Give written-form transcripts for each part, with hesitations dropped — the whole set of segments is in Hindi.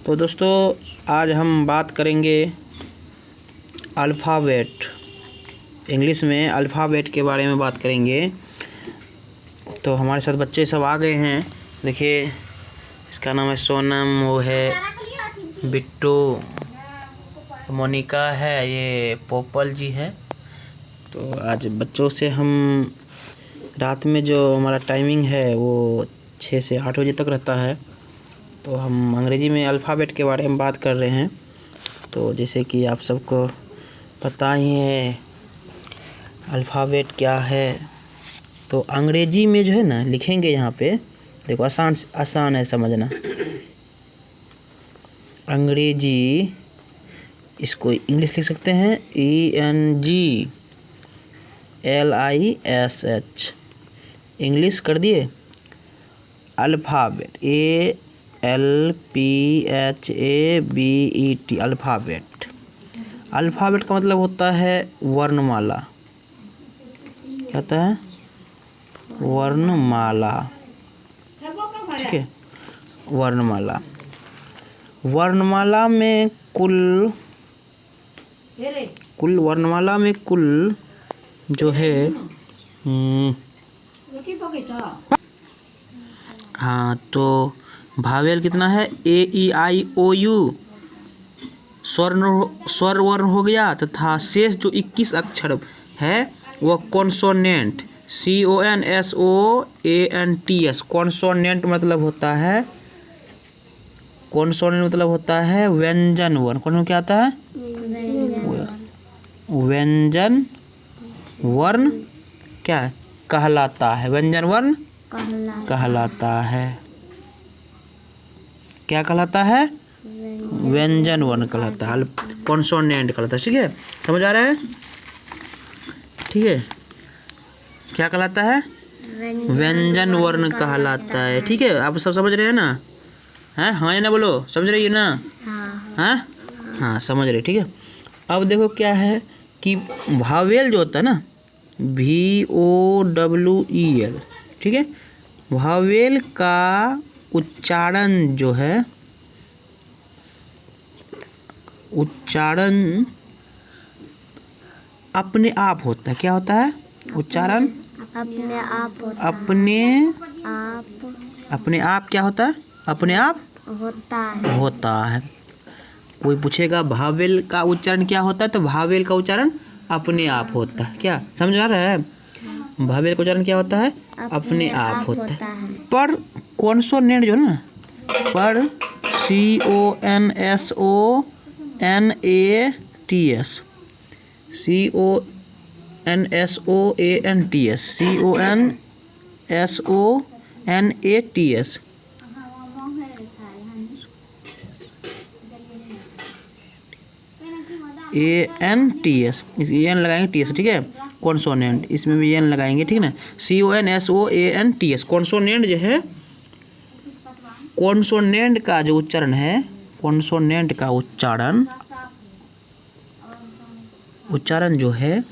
तो दोस्तों आज हम बात करेंगे अल्फ़ाबेट, इंग्लिश में अल्फ़ाबेट के बारे में बात करेंगे। तो हमारे साथ बच्चे सब आ गए हैं। देखिए इसका नाम है सोनम, वो है बिट्टू, मोनिका है, ये पोपल जी है। तो आज बच्चों से हम रात में जो हमारा टाइमिंग है वो 6 से 8 बजे तक रहता है। तो हम अंग्रेज़ी में अल्फ़ाबेट के बारे में बात कर रहे हैं। तो जैसे कि आप सबको पता ही है अल्फ़ाबेट क्या है। तो अंग्रेज़ी में जो है ना लिखेंगे, यहाँ पे देखो आसान है समझना। अंग्रेज़ी, इसको इंग्लिश लिख सकते हैं ENGLISH, इंग्लिश कर दिए। Alphabet ALPHABET, alphabet. अल्फ़ाबेट का मतलब होता है वर्णमाला। क्या होता है? वर्णमाला। ठीक है, वर्णमाला। वर्णमाला में कुल वर्णमाला में कुल जो है हाँ, तो भावेल कितना है? AEIOU स्वर वर्ण हो गया, तथा शेष जो 21 अक्षर है वह कॉन्सोनेंट CONSONANTS। कॉन्सोनेंट मतलब होता है, कॉन्सोनेंट मतलब होता है व्यंजन वर्ण। कौन क्या आता है? व्यंजन वर्ण क्या है? कहलाता है। व्यंजन वर्ण कहलाता है। क्या कहलाता है? व्यंजन वर्ण कहलाता है, कॉन्सोनेंट कहलाता है। ठीक है, समझ आ रहा है? ठीक है, क्या कहलाता है? व्यंजन वर्ण कहलाता है। ठीक है, आप सब समझ रहे हैं ना? हैं? हाँ या ना बोलो, समझ रही है ना? हाँ हाँ, समझ रहे। ठीक है, अब देखो क्या है कि भावेल जो होता है ना, VOWEL, ठीक है, भावेल का उच्चारण जो है, उच्चारण अपने आप होता है। क्या होता है? उच्चारण अपने आप होता अपने आप क्या होता है? अपने आप होता है। कोई पूछेगा भावेल का उच्चारण क्या होता है, तो भावेल का उच्चारण अपने आप होता है। क्या समझ आ रहा है? भावेल का उच्चारण क्या होता है? अपने आप होता है। पर कॉन्सोनेंट जो है ना, पर CONSONATS, ANTS, इस EN लगाएंगे TS। ठीक है, कॉन्सोनेंट, इसमें भी EN लगाएंगे। ठीक है ना, CONSONANTS। कॉन्सोनेंट जो है, कॉन्सोनेंट का जो उच्चारण है, कॉन्सोनेंट का उच्चारण जो है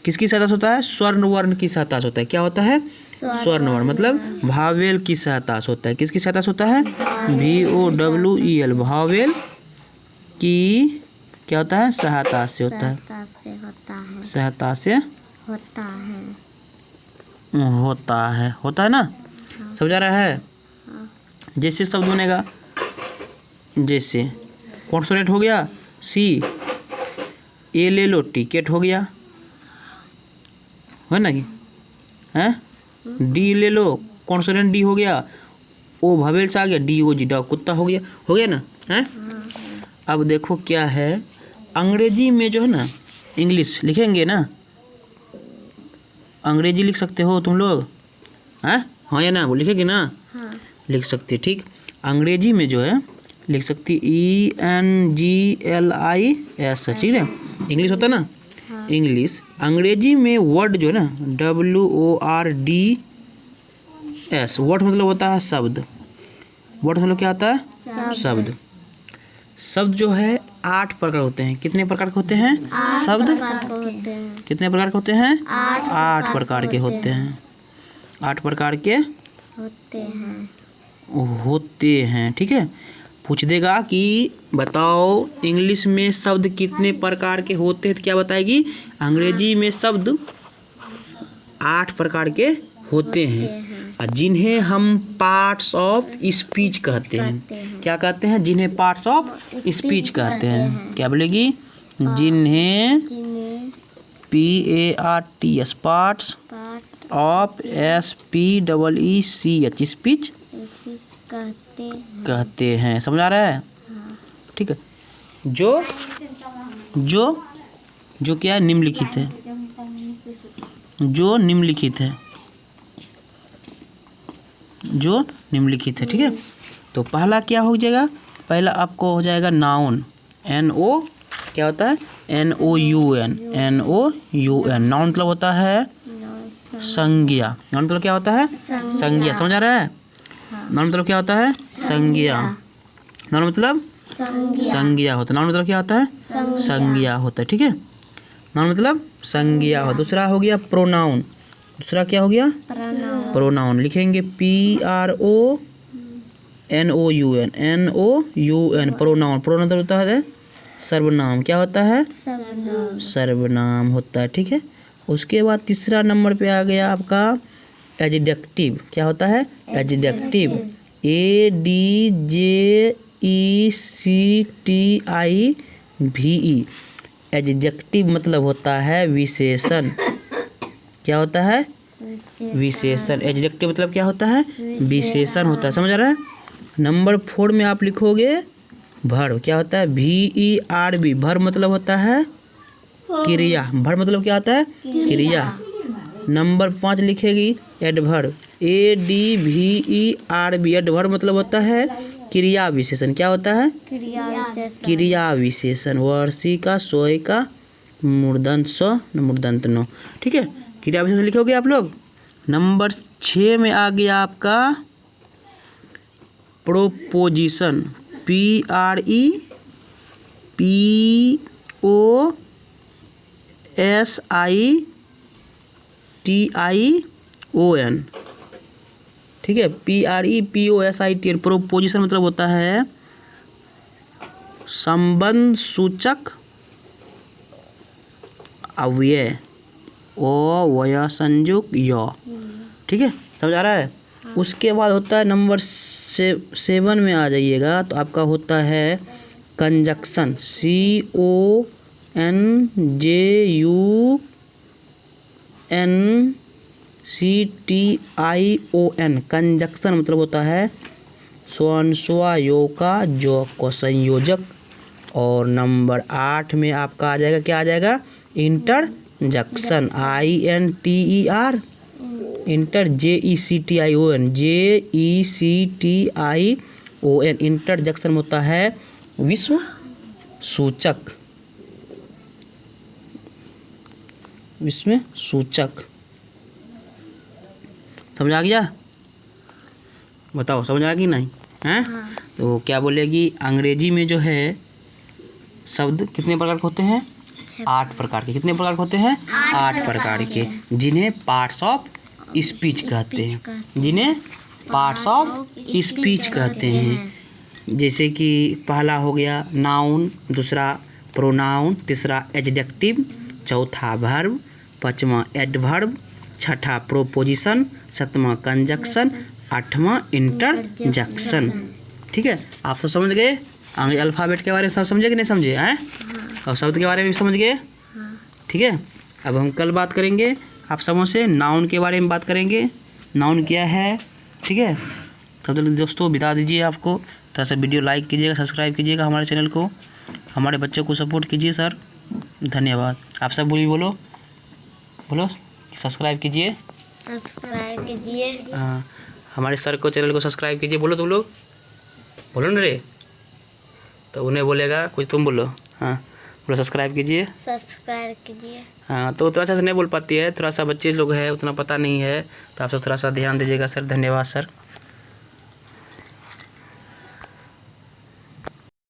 किसकी सहायता से होता है? स्वर्ण वर्ण की सहायता से होता है। क्या होता है? स्वर्ण वर्ण मतलब भावेल की सहायता से होता है। किसकी सहायता से होता है? VOWEL, भावेल की क्या होता है? सहायता से होता है। सहायता से होता है ना? समझ आ रहा है? जैसे शब्द बनेगा, जैसे कॉन्सोनेंट हो गया C, A ले लो, टिकट हो गया, है ना? कि हैं? D ले लो, कॉन्सोनेंट D हो गया, O भावेल से आ गया, DOG, डॉग, कुत्ता हो गया ना? हैं? अब देखो क्या है, अंग्रेजी में जो है ना, इंग्लिश लिखेंगे ना, अंग्रेजी लिख सकते हो तुम लोग? हैं? हाँ या ना? वो लिखेंगे ना? हाँ। लिख सकते। ठीक, अंग्रेजी में जो है लिख सकती ENGLIS। ठीक है, इंग्लिश होता है ना? हाँ। इंग्लिश। अंग्रेजी में वर्ड जो है ना, WORDS, वर्ड मतलब होता है शब्द। वर्ड मतलब क्या होता है? शब्द। शब्द जो है 8 प्रकार होते हैं। कितने प्रकार के होते हैं शब्द? कितने प्रकार के होते हैं? 8 प्रकार के होते हैं। 8 प्रकार के होते हैं। ठीक है, पूछ देगा कि बताओ इंग्लिश में शब्द कितने प्रकार के होते हैं, तो क्या बताएगी, अंग्रेजी में शब्द 8 प्रकार के होते हैं, और जिन्हें हम पार्ट्स ऑफ स्पीच कहते हैं। क्या कहते हैं, जिन्हें पार्ट्स ऑफ स्पीच कहते हैं। क्या बोलेगी, जिन्हें PARTS parts of SPEECH speech कहते हैं। समझ आ रहा है? ठीक है। जो क्या है, निम्नलिखित है, जो निम्नलिखित है, ठीक है। तो पहला क्या हो जाएगा, पहला आपको हो जाएगा नाउन, NO, क्या होता है, NOUN, नाउन मतलब होता है संज्ञा। नाउन मतलब क्या होता है, संज्ञा। समझ आ रहा है? नाउन मतलब क्या होता है, संज्ञा। नाउन मतलब संज्ञा होता है। नाउन मतलब क्या होता है, संज्ञा होता है, ठीक है। नाउन मतलब संज्ञा हो। दूसरा हो गया प्रोनाउन। दूसरा क्या हो गया, प्रोनाउन। लिखेंगे PRONOUN, प्रोनाउन। प्रोनाउन होता है सर्वनाम। क्या होता है, सर्वनाम होता है, ठीक है। उसके बाद तीसरा नंबर पे आ गया आपका एडजेक्टिव। क्या होता है, एडजेक्टिव, ADJECTIVE। एडजेक्टिव मतलब होता है विशेषण। क्या होता है, विशेषण। एडजेक्टिव मतलब क्या होता है, विशेषण होता है। समझ आ रहा है? नंबर 4 में आप लिखोगे वर्ब। क्या होता है, VERB। वर्ब मतलब होता है क्रिया। वर्ब मतलब क्या होता है, क्रिया। नंबर 5 लिखेगी एडवर्ब, ADVERB। एडवर्ब मतलब होता है क्रिया विशेषण। क्या होता है, क्रिया विशेषण। वर्षिका सोयिका मूर्धन्य मूर्धन्य नो, ठीक है। क्रिया विशेषण लिखोगे आप लोग। नंबर 6 में आ गया आपका प्रोपोजिशन, PREPOSITION, ठीक है। PREPOSITION। प्रोपोजिशन मतलब होता है संबंध सूचक अव्यय, वय संयुक्त य, ठीक है। समझ आ रहा है? उसके बाद होता है नंबर 7 में आ जाइएगा तो आपका होता है कंजक्शन, CONJUNCTION। कंजक्शन मतलब होता है स्वयं का जो को संयोजक। और नंबर 8 में आपका आ जाएगा, क्या आ जाएगा, interjection, INTER, inter JECTION। Interjection होता है विश्व सूचक, विश्व सूचक। समझ आ गया? बताओ समझ आ गई नहीं हैं? तो क्या बोलेगी, अंग्रेजी में जो है शब्द कितने प्रकार के होते हैं, 8 प्रकार के। कितने प्रकार के होते हैं, 8 प्रकार के, जिन्हें पार्ट्स ऑफ स्पीच कहते हैं, जिन्हें पार्ट्स ऑफ स्पीच कहते हैं। जैसे कि पहला हो गया नाउन, दूसरा प्रोनाउन, तीसरा एडजेक्टिव, चौथा वर्ब, पांचवा एडवर्ब, छठा प्रोपोजिशन, सातवां कंजक्शन, आठवां इंटरजेक्शन। ठीक है, आप सब समझ गए? अल्फ़ाबेट के बारे में सब समझे कि नहीं समझे हैं? और शब्द के बारे में भी समझ गए? ठीक है, अब हम कल बात करेंगे आप सबों से नाउन के बारे में बात करेंगे। नाउन क्या है, ठीक है। तब तक दोस्तों बिता दीजिए आपको। थोड़ा सा वीडियो लाइक कीजिएगा, सब्सक्राइब कीजिएगा हमारे चैनल को, हमारे बच्चों को सपोर्ट कीजिए सर। धन्यवाद। आप सब बोलो बोलो सब्सक्राइब कीजिए, सब्सक्राइब कीजिए। हाँ, हमारे सर को चैनल को सब्सक्राइब कीजिए। बोलो तुम लोग, बोलो ना रे, तो उन्हें बोलेगा कुछ, तुम बोलो। हाँ बोलो सब्सक्राइब कीजिए, सब्सक्राइब कीजिए। हाँ, तो थोड़ा सा नहीं बोल पाती है, थोड़ा सा बच्चे लोग हैं उतना पता नहीं है, तो आप सब थोड़ा सा ध्यान दीजिएगा सर। धन्यवाद सर।